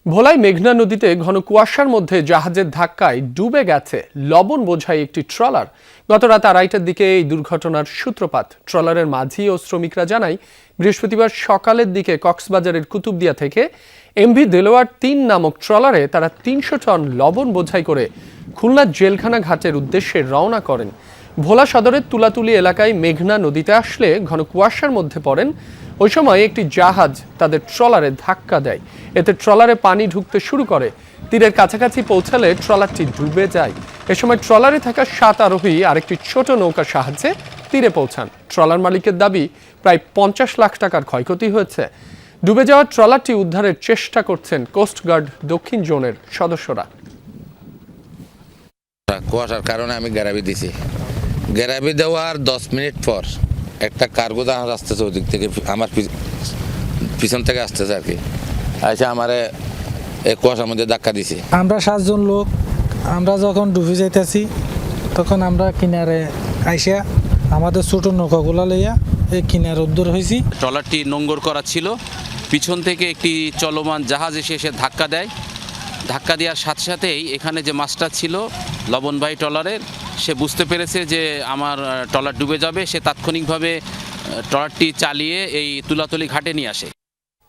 ভোলায় মেঘনা নদীতে ঘন কুয়াশার মধ্যে জাহাজের ধাক্কায় ডুবে গেছে লবণ বোঝাই একটি ট্রলার। গত রাত 2:30টার দিকে এই দুর্ঘটনার সূত্রপাত। ট্রলারের মাঝি ও শ্রমিকরা জানায়, বৃহস্পতিবার সকালের দিকে কক্সবাজারের কুতুবদিয়া থেকে এমভি দেলোয়ার 3 নামক ট্রলারে তারা 300 টন লবণ বোঝাই করে খুলনা জেলখানা ঘাটের উদ্দেশ্যে রওনা করেন। ভোলা সদরের তুলাতুলি এলাকায় মেঘনা নদীতে আসলে ঘন কুয়াশার মধ্যে পড়েন। ওই সময় একটি জাহাজ তাদের ট্রলারে ধাক্কা দেয়। এতে ট্রলারে পানি ঢুকতে শুরু করে। তীরের কাছাকাছি পৌঁছালে ট্রলারটি ডুবে যায়। এ সময় ট্রলারে থাকা 7 আরোহী আরেকটি ছোট নৌকার সাহায্যে তীরে পৌঁছান। ট্রলার মালিকের দাবি, প্রায় 50 লাখ টাকার ক্ষয়ক্ষতি হয়েছে। ডুবে যাওয়া ট্রলারটি উদ্ধারের চেষ্টা করছেন কোস্টগার্ড দক্ষিণ জোনের সদস্যরা। কুয়াশার কারণে আমি গ্যারাবি দিছি। গ্যারাবি দেওয়ার 10 মিনিট পর একটা কার্গো জাহাজ আসতেছে, ওদিক থেকে আমার পিছন থেকে আসতেছে আর কি, আচ্ছা আমারে এই কুয়াশার মধ্যে ধাক্কা দিছে। আমরা 7 জন লোক, আমরা যখন ডুবে যাইতেছি তখন আমরা কিনারে আইসা আমাদের ছোট নৌকাগুলা লইয়া এই কিনারে উদ্ধার হয়েছি। ট্রলারটি নোঙ্গর করা ছিল, পিছন থেকে একটি চলমান জাহাজ এসে ধাক্কা দেয়। ধাক্কা দেওয়ার সাথে সাথেই এখানে যে মাছটা ছিল লবণবাহী ট্রলারের, সে বুঝতে পেরেছে যে আমার ট্রলার ডুবে যাবে। সে তাৎক্ষণিকভাবে ট্রলারটি চালিয়ে এই তুলাতলি ঘাটে নিয়ে আসে।